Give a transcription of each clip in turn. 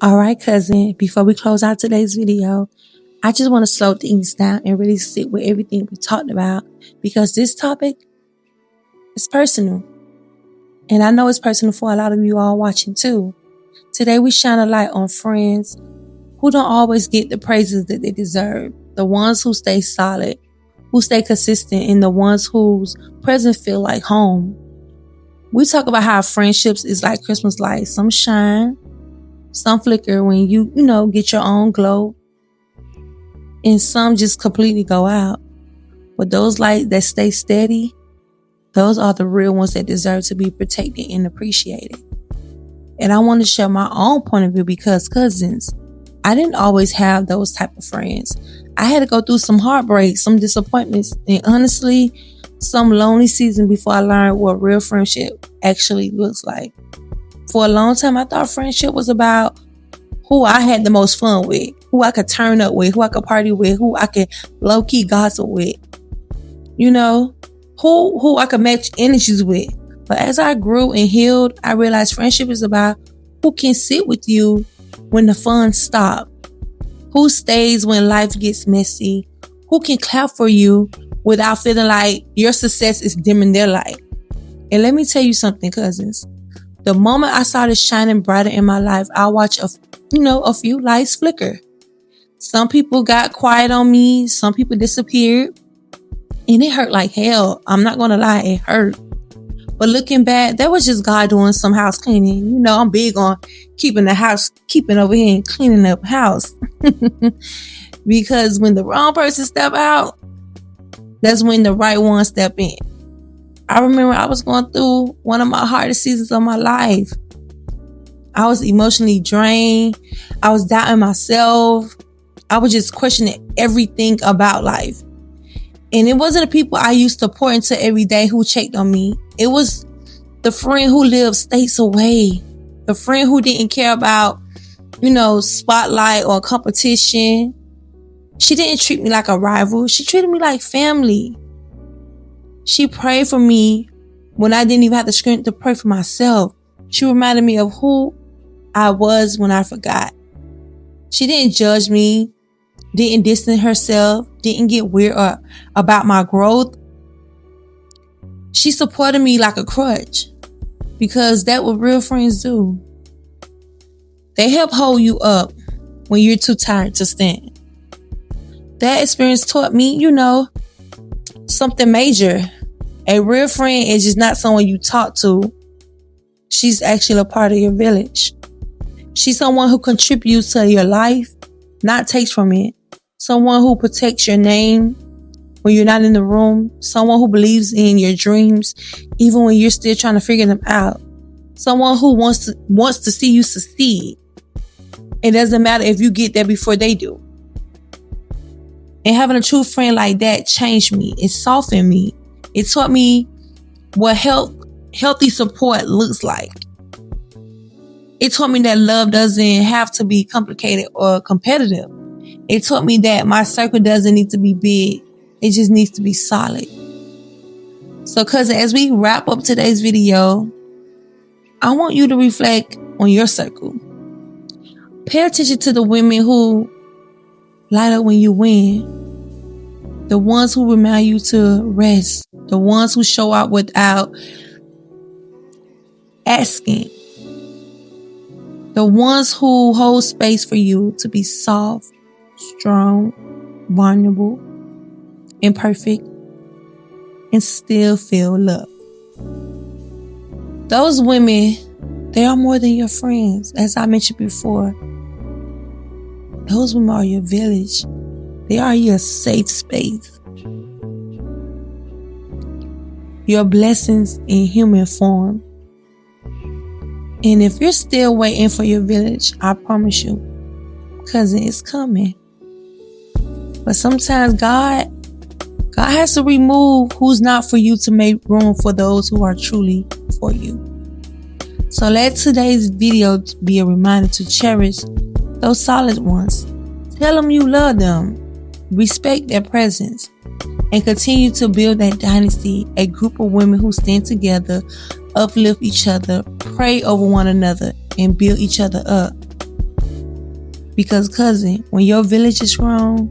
All right, cousin, before we close out today's video, I just want to slow things down and really sit with everything we talked about because this topic is personal. And I know it's personal for a lot of you all watching too. Today we shine a light on friends who don't always get the praises that they deserve. The ones who stay solid, who stay consistent, and the ones whose presence feel like home. We talk about how friendships is like Christmas lights. Some shine, some flicker when you get your own glow, and some just completely go out. But those lights that stay steady, those are the real ones that deserve to be protected and appreciated. And I want to share my own point of view because, cousins, I didn't always have those type of friends. I had to go through some heartbreaks, some disappointments, and honestly, some lonely season before I learned what real friendship actually looks like. For a long time, I thought friendship was about who I had the most fun with, who I could turn up with, who I could party with, who I could low-key gossip with, who I could match energies with. But as I grew and healed, I realized friendship is about who can sit with you when the fun stops, who stays when life gets messy, who can clap for you without feeling like your success is dimming their light. And let me tell you something, cousins. The moment I started shining brighter in my life, I watched a few lights flicker. Some people got quiet on me. Some people disappeared. And it hurt like hell. I'm not going to lie, it hurt. But looking back, that was just God doing some house cleaning. I'm big on keeping over here and cleaning up house. Because when the wrong person step out, that's when the right one step in. I remember I was going through one of my hardest seasons of my life. I was emotionally drained. I was doubting myself. I was just questioning everything about life. And it wasn't the people I used to pour into every day who checked on me. It was the friend who lived states away. The friend who didn't care about, spotlight or competition. She didn't treat me like a rival. She treated me like family. She prayed for me when I didn't even have the strength to pray for myself. She reminded me of who I was when I forgot. She didn't judge me, didn't distance herself, didn't get weird about my growth. She supported me like a crutch because that's what real friends do. They help hold you up when you're too tired to stand. That experience taught me, something major. A real friend is just not someone you talk to. She's actually a part of your village. She's someone who contributes to your life, not takes from it. Someone who protects your name when you're not in the room. Someone who believes in your dreams, even when you're still trying to figure them out. Someone who wants to see you succeed. It doesn't matter if you get there before they do. And having a true friend like that changed me. It softened me. It taught me what healthy support looks like. It taught me that love doesn't have to be complicated or competitive. It taught me that my circle doesn't need to be big. It just needs to be solid. So, cousin, as we wrap up today's video, I want you to reflect on your circle. Pay attention to the women who light up when you win. The ones who remind you to rest. The ones who show up without asking. The ones who hold space for you to be soft, strong, vulnerable, imperfect, and still feel love. Those women, they are more than your friends. As I mentioned before, those women are your village. They are your safe space. Your blessings in human form. And if you're still waiting for your village, I promise you, cousin, it's coming. But sometimes God has to remove who's not for you to make room for those who are truly for you. So let today's video be a reminder to cherish those solid ones. Tell them you love them. Respect their presence. And continue to build that dynasty, a group of women who stand together, uplift each other, pray over one another, and build each other up. Because cousin, when your village is strong,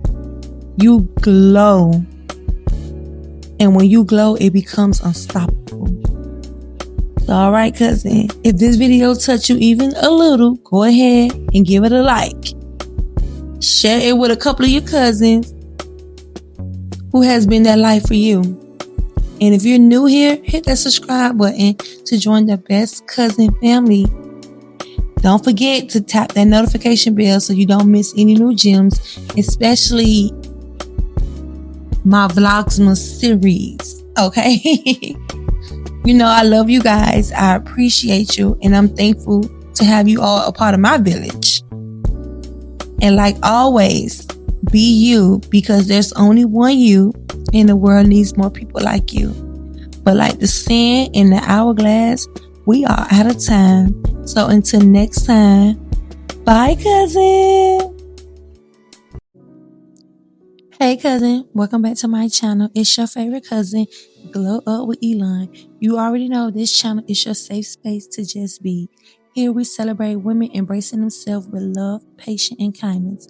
you glow. And when you glow, it becomes unstoppable. So, all right, cousin, if this video touched you even a little, go ahead and give it a like. Share it with a couple of your cousins who has been that light for you. And if you're new here, hit that subscribe button to join the best cousin family. Don't forget to tap that notification bell so you don't miss any new gems, especially my Vlogmas series. Okay? You know I love you guys. I appreciate you. And I'm thankful to have you all a part of my village. And like always, be you, because there's only one you and the world needs more people like you. But like the sand in the hourglass, we are out of time. So until next time, bye, cousin. Hey, cousin. Welcome back to my channel. It's your favorite cousin, Glow Up with Elon. You already know this channel is your safe space to just be. Here we celebrate women embracing themselves with love, patience, and kindness.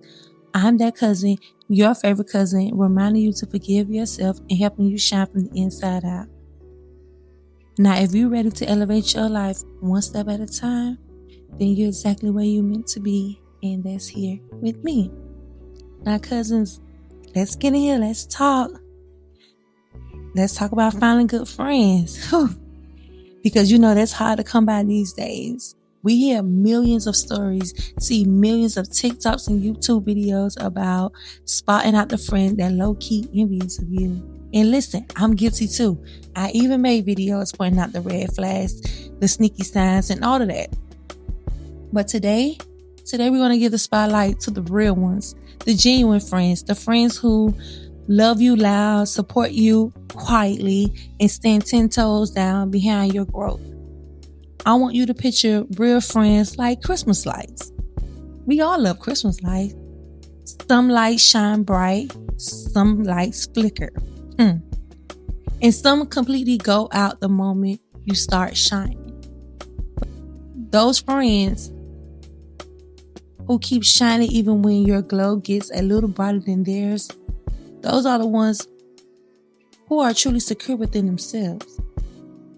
I'm that cousin, your favorite cousin, reminding you to forgive yourself and helping you shine from the inside out. Now, if you're ready to elevate your life one step at a time, then you're exactly where you're meant to be, and that's here with me. Now, cousins, let's get in here. Let's talk. Let's talk about finding good friends. Because you know that's hard to come by these days. We hear millions of stories, see millions of TikToks and YouTube videos about spotting out the friend that low-key envious of you. And listen, I'm guilty too. I even made videos pointing out the red flags, the sneaky signs, and all of that. But today we're going to give the spotlight to the real ones, the genuine friends, the friends who love you loud, support you quietly, and stand 10 toes down behind your growth. I want you to picture real friends like Christmas lights. We all love Christmas lights. Some lights shine bright, some lights flicker. And some completely go out the moment you start shining. Those friends who keep shining even when your glow gets a little brighter than theirs, those are the ones who are truly secure within themselves.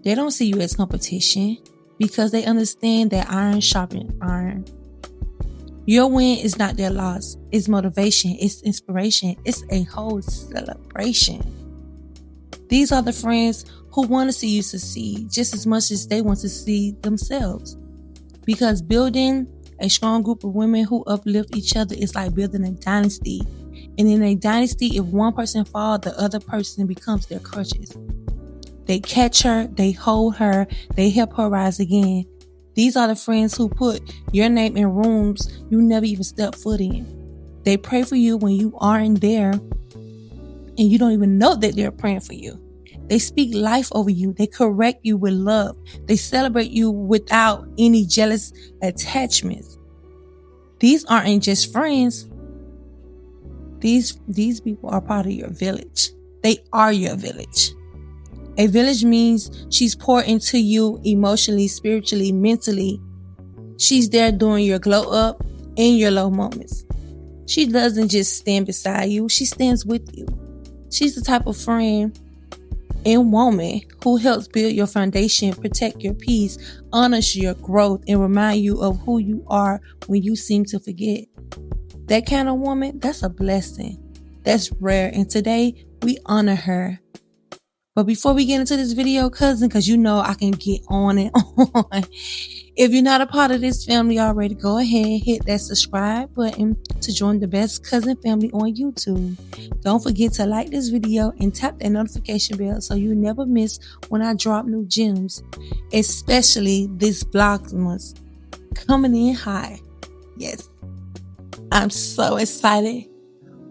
They don't see you as competition because they understand that iron sharpens iron. Your win is not their loss. It's motivation. It's inspiration. It's a whole celebration. These are the friends who want to see you succeed just as much as they want to see themselves. Because building a strong group of women who uplift each other is like building a dynasty. And in a dynasty, if one person falls, the other person becomes their crutches. They catch her, they hold her, they help her rise again. These are the friends who put your name in rooms you never even stepped foot in. They pray for you when you aren't there and you don't even know that they're praying for you. They speak life over you. They correct you with love. They celebrate you without any jealous attachments. These aren't just friends. These people are part of your village. They are your village. A village means she's poured into you emotionally, spiritually, mentally. She's there during your glow up and your low moments. She doesn't just stand beside you. She stands with you. She's the type of friend and woman who helps build your foundation, protect your peace, honors your growth, and remind you of who you are when you seem to forget. That kind of woman, that's a blessing. That's rare. And today we honor her. But before we get into this video, cousin, because you know I can get on and on. If you're not a part of this family already, go ahead, hit that subscribe button to join the best cousin family on YouTube. Don't forget to like this video and tap that notification bell so you never miss when I drop new gems, especially this Vlogmas coming in high. Yes, I'm so excited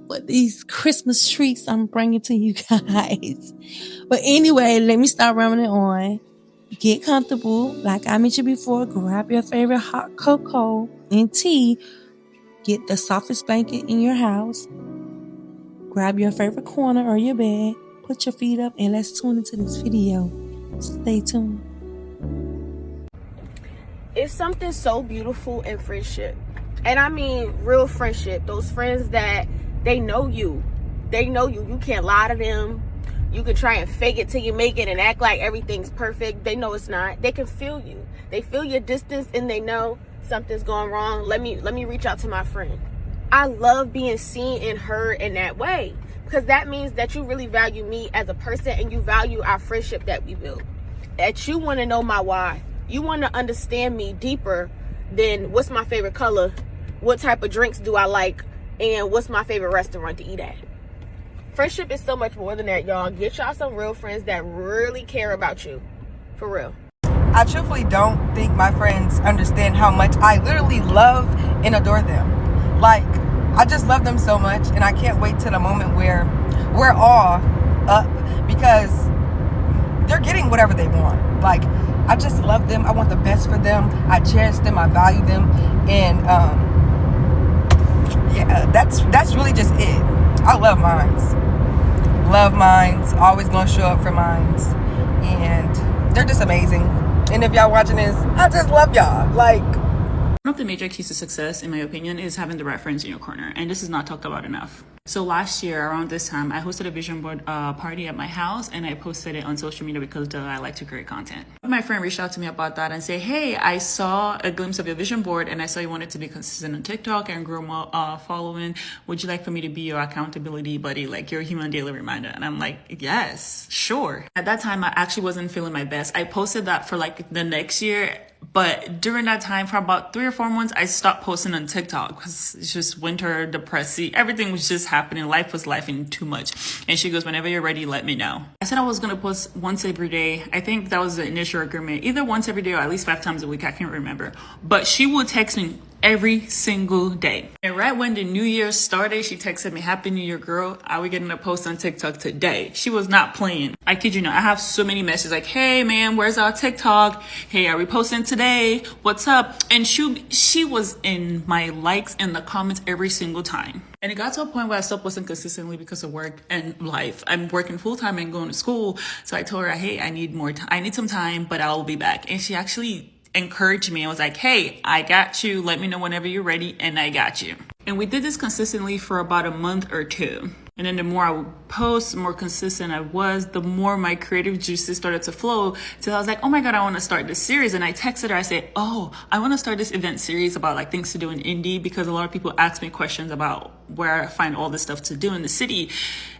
for these Christmas treats I'm bringing to you guys. But anyway, let me start rambling on. Get comfortable. Like I mentioned before, grab your favorite hot cocoa and tea. Get the softest blanket in your house. Grab your favorite corner or your bed. Put your feet up and let's tune into this video. Stay tuned. It's something so beautiful in friendship. And I mean real friendship. Those friends that they know you. They know you. You can't lie to them. You can try and fake it till you make it and act like everything's perfect. They know it's not. They can feel you. They feel your distance and they know something's going wrong. Let me reach out to my friend. I love being seen and heard in that way, because that means that you really value me as a person and you value our friendship that we built. That you want to know my why. You want to understand me deeper than what's my favorite color, what type of drinks do I like, and what's my favorite restaurant to eat at. Friendship is so much more than that, y'all. Get y'all some real friends that really care about you. For real. I truthfully don't think my friends understand how much I literally love and adore them. Like, I just love them so much, and I can't wait till the moment where we're all up, because they're getting whatever they want. Like, I just love them. I want the best for them. I cherish them. I value them. And yeah, that's really just it. I love mines. Love mines. Always gonna show up for mines. And they're just amazing. And if y'all watching this, I just love y'all. Like, one of the major keys to success, in my opinion, is having the right friends in your corner. And this is not talked about enough. So last year, around this time, I hosted a vision board party at my house, and I posted it on social media because I like to create content. My friend reached out to me about that and said, hey, I saw a glimpse of your vision board and I saw you wanted to be consistent on TikTok and grow more following. Would you like for me to be your accountability buddy, like your human daily reminder? And I'm like, yes, sure. At that time, I actually wasn't feeling my best. I posted that for like the next year. But during that time, for about 3 or 4 months, I stopped posting on TikTok because it's just winter, depressing. Everything was just happening. Life was lifing too much. And she goes, whenever you're ready, let me know. I said I was going to post once every day. I think that was the initial agreement. Either once every day or at least 5 times a week. I can't remember. But she would text me every single day. And right when the new year started, she texted me, Happy New Year, girl. Are we getting a post on TikTok today? She was not playing. I kid you not. I have so many messages like, hey man, where's our TikTok? Hey, are we posting today? What's up? And she was in my likes and the comments every single time. And it got to a point where I stopped posting consistently because of work and life. I'm working full time and going to school. So I told her, hey, I need more time. I need some time, but I'll be back. And she actually encouraged me. I was like, hey, I got you. Let me know whenever you're ready. And I got you. And we did this consistently for about a month or 2. And then the more I would post, the more consistent I was, the more my creative juices started to flow. So I was like, oh my God, I want to start this series. And I texted her, I said, oh, I want to start this event series about like things to do in Indy, because a lot of people ask me questions about where I find all this stuff to do in the city.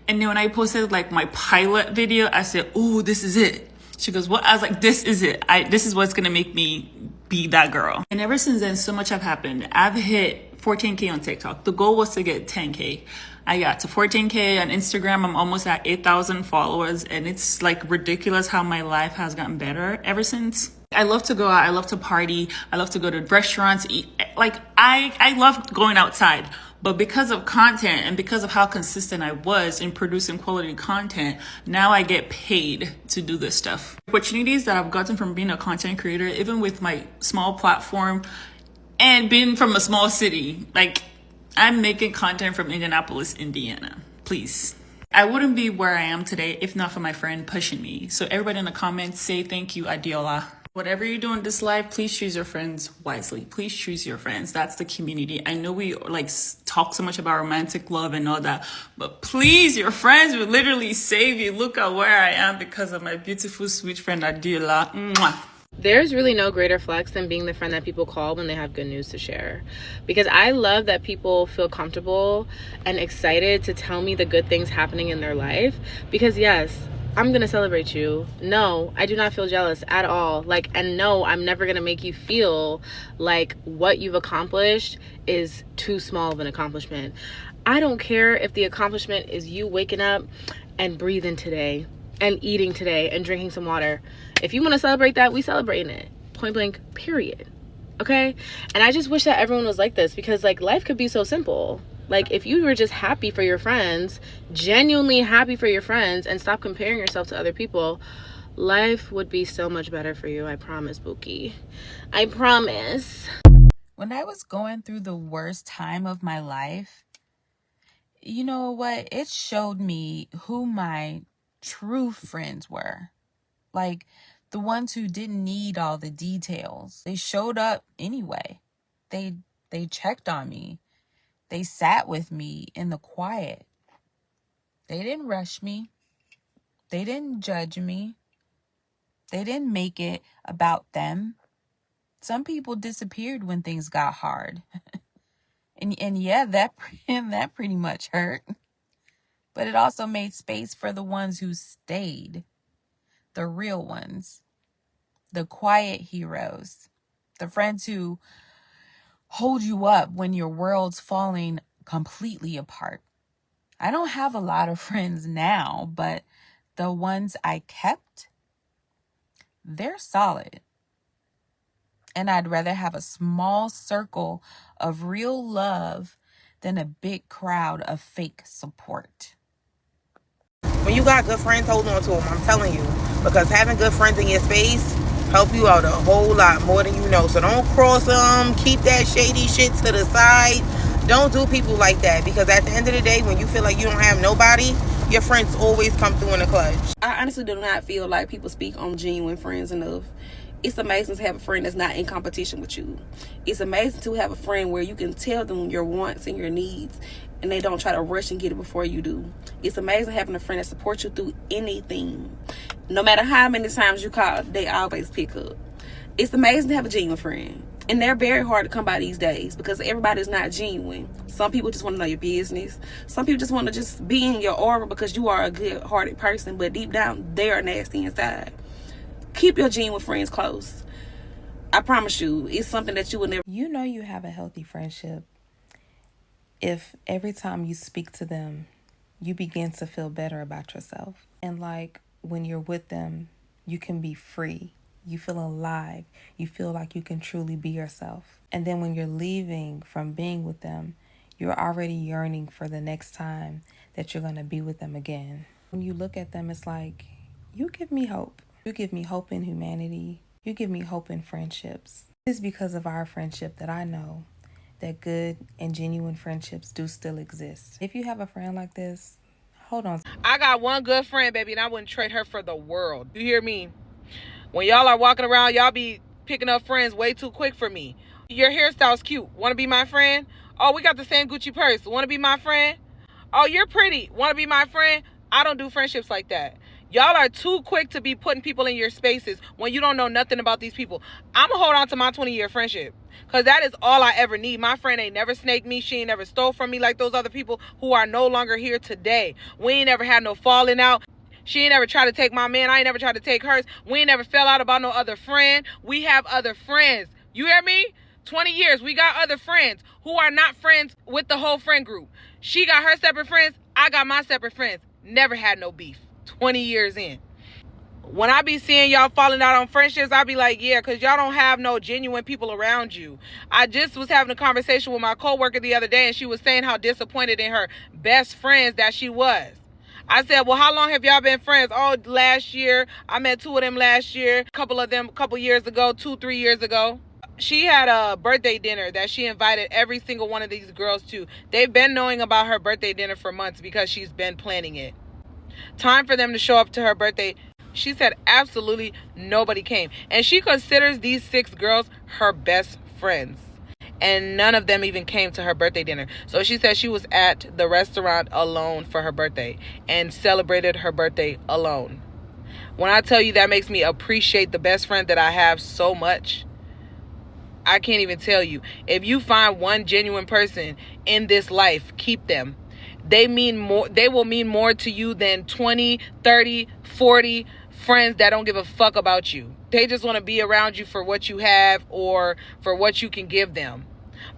And then when I posted like my pilot video, I said, oh, this is it. She goes, what? I was like, this is it. This is what's going to make me be that girl. And ever since then, so much have happened. I've hit 14K on TikTok. The goal was to get 10K. I got to 14K on Instagram. I'm almost at 8,000 followers. And it's like ridiculous how my life has gotten better ever since. I love to go out. I love to party. I love to go to restaurants, eat. Like, I love going outside. But because of content and because of how consistent I was in producing quality content, now I get paid to do this stuff. Opportunities that I've gotten from being a content creator, even with my small platform and being from a small city, like I'm making content from Indianapolis, Indiana. Please. I wouldn't be where I am today if not for my friend pushing me. So everybody in the comments, say thank you, Adiola. Whatever you do in this life, please choose your friends wisely. Please choose your friends. That's the community. I know we like talk so much about romantic love and all that, but please, your friends will literally save you. Look at where I am because of my beautiful, sweet friend Adiola. Mwah. There's really no greater flex than being the friend that people call when they have good news to share. Because I love that people feel comfortable and excited to tell me the good things happening in their life. Because yes, I'm gonna celebrate you. No, I do not feel jealous at all. Like, and no, I'm never gonna make you feel like what you've accomplished is too small of an accomplishment. I don't care if the accomplishment is you waking up and breathing today and eating today and drinking some water. If you want to celebrate that, we celebrating it. Point blank, period. Okay? And I just wish that everyone was like this, because like life could be so simple. Like if you were just happy for your friends, genuinely happy for your friends, and stop comparing yourself to other people, life would be so much better for you. I promise, Bookie. I promise. When I was going through the worst time of my life, you know what? It showed me who my true friends were. Like the ones who didn't need all the details. They showed up anyway. They They checked on me. They sat with me in the quiet. They didn't rush me. They didn't judge me. They didn't make it about them. Some people disappeared when things got hard. and yeah, that pretty much hurt. But it also made space for the ones who stayed. The real ones. The quiet heroes. The friends who hold you up when your world's falling completely apart. I don't have a lot of friends now, but the ones I kept, they're solid. And I'd rather have a small circle of real love than a big crowd of fake support. When you got good friends, hold on to them, I'm telling you. Because having good friends in your space help you out a whole lot more than you know. So don't cross them. Keep that shady shit to the side. Don't do people like that. Because at the end of the day, when you feel like you don't have nobody, your friends always come through in the clutch. I honestly do not feel like people speak on genuine friends enough. It's amazing to have a friend that's not in competition with you. It's amazing to have a friend where you can tell them your wants and your needs, and they don't try to rush and get it before you do. It's amazing having a friend that supports you through anything. No matter how many times you call, they always pick up. It's amazing to have a genuine friend. And they're very hard to come by these days because everybody's not genuine. Some people just want to know your business. Some people just want to just be in your aura because you are a good-hearted person, but deep down, they are nasty inside. Keep your genuine friends close. I promise you, it's something that you will never... You know you have a healthy friendship if every time you speak to them, you begin to feel better about yourself. And like when you're with them, you can be free. You feel alive. You feel like you can truly be yourself. And then when you're leaving from being with them, you're already yearning for the next time that you're going to be with them again. When you look at them, it's like, you give me hope. You give me hope in humanity. You give me hope in friendships. It's because of our friendship that I know that good and genuine friendships do still exist. If you have a friend like this, hold on. I got one good friend, baby, and I wouldn't trade her for the world. You hear me? When y'all are walking around, y'all be picking up friends way too quick for me. Your hairstyle's cute. Want to be my friend? Oh, we got the same Gucci purse. Want to be my friend? Oh, you're pretty. Want to be my friend? I don't do friendships like that. Y'all are too quick to be putting people in your spaces when you don't know nothing about these people. I'm going to hold on to my 20-year friendship because that is all I ever need. My friend ain't never snaked me. She ain't never stole from me like those other people who are no longer here today. We ain't never had no falling out. She ain't never tried to take my man. I ain't never tried to take hers. We ain't never fell out about no other friend. We have other friends. You hear me? 20 years. We got other friends who are not friends with the whole friend group. She got her separate friends. I got my separate friends. Never had no beef. 20 years in. When I be seeing y'all falling out on friendships, I be like, yeah, because y'all don't have no genuine people around you. I just was having a conversation with my coworker the other day, and she was saying how disappointed in her best friends that she was. I said, well, how long have y'all been friends? Oh, last year. I met 2 of them last year. A couple of them a couple years ago, 2-3 years ago. She had a birthday dinner that she invited every single one of these girls to. They've been knowing about her birthday dinner for months because she's been planning it. Time for them to show up to her birthday. She said absolutely nobody came. And she considers these 6 girls her best friends. And none of them even came to her birthday dinner. So she said she was at the restaurant alone for her birthday and celebrated her birthday alone. When I tell you that makes me appreciate the best friend that I have so much, I can't even tell you. If you find one genuine person in this life, keep them. They will mean more to you than 20, 30, 40 friends that don't give a fuck about you. They just want to be around you for what you have or for what you can give them.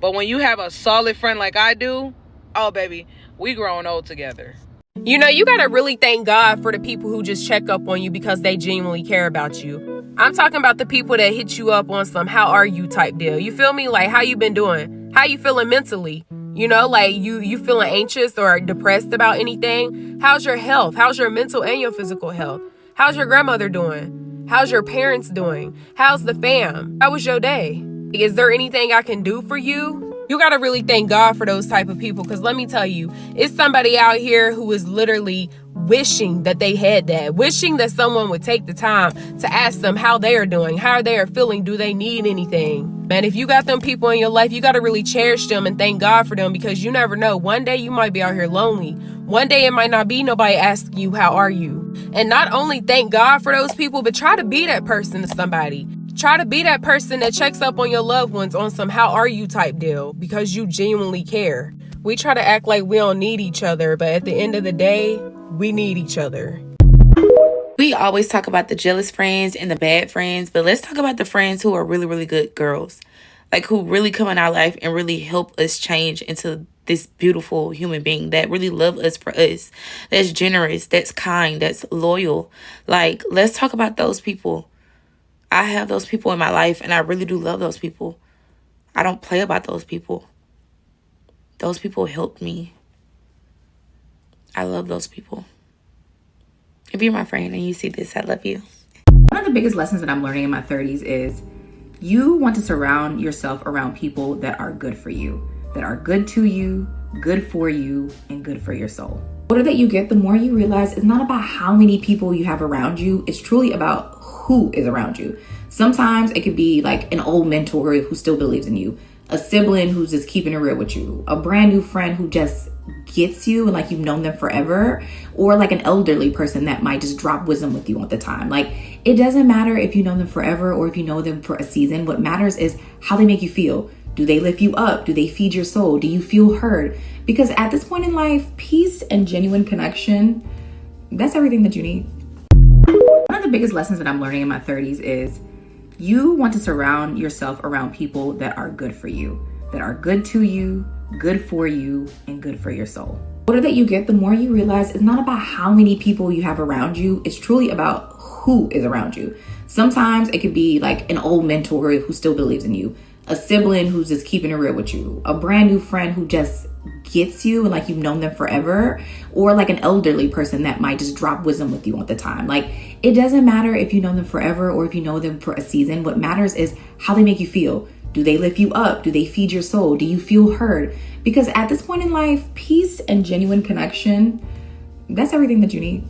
But when you have a solid friend like I do, oh baby, we growing old together. You know, you gotta really thank God for the people who just check up on you because they genuinely care about you. I'm talking about the people that hit you up on some how are you type deal. You feel me? Like, how you been doing? How you feeling mentally? You know, like you feeling anxious or depressed about anything? How's your health? How's your mental and your physical health? How's your grandmother doing? How's your parents doing? How's the fam? How was your day? Is there anything I can do for you? You got to really thank God for those type of people, because let me tell you, it's somebody out here who is literally wishing that they had that, wishing that someone would take the time to ask them how they are doing, how they are feeling, do they need anything? Man, if you got them people in your life, you got to really cherish them and thank God for them, because you never know. One day you might be out here lonely. One day it might not be nobody asking you, how are you? And not only thank God for those people, but try to be that person to somebody. Try to be that person that checks up on your loved ones on some how are you type deal, because you genuinely care. We try to act like we don't need each other, but at the end of the day, we need each other. We always talk about the jealous friends and the bad friends, but let's talk about the friends who are really, really good girls. Like, who really come in our life and really help us change into this beautiful human being that really love us for us. That's generous, that's kind, that's loyal. Like, let's talk about those people. I have those people in my life, and I really do love those people. I don't play about those people. Those people helped me. I love those people. If you're my friend and you see this, I love you. One of the biggest lessons that I'm learning in my 30s is you want to surround yourself around people that are good for you, that are good to you, good for you, and good for your soul. The older that you get, the more you realize it's not about how many people you have around you. It's truly about who is around you. Sometimes it could be like an old mentor who still believes in you, a sibling who's just keeping it real with you, a brand new friend who just gets you and like you've known them forever, or like an elderly person that might just drop wisdom with you all the time. Like, it doesn't matter if you know them forever or if you know them for a season. What matters is how they make you feel. Do they lift you up? Do they feed your soul? Do you feel heard? Because at this point in life, peace and genuine connection, that's everything that you need. One of the biggest lessons that I'm learning in my 30s is you want to surround yourself around people that are good for you, that are good to you, good for you, and good for your soul. The older that you get, the more you realize it's not about how many people you have around you. It's truly about who is around you. Sometimes it could be like an old mentor who still believes in you, a sibling who's just keeping it real with you, a brand new friend who just gets you and like you've known them forever, or like an elderly person that might just drop wisdom with you all the time. Like, it doesn't matter if you know them forever or if you know them for a season. What matters is how they make you feel. Do they lift you up? Do they feed your soul? Do you feel heard? Because at this point in life, peace and genuine connection, that's everything that you need.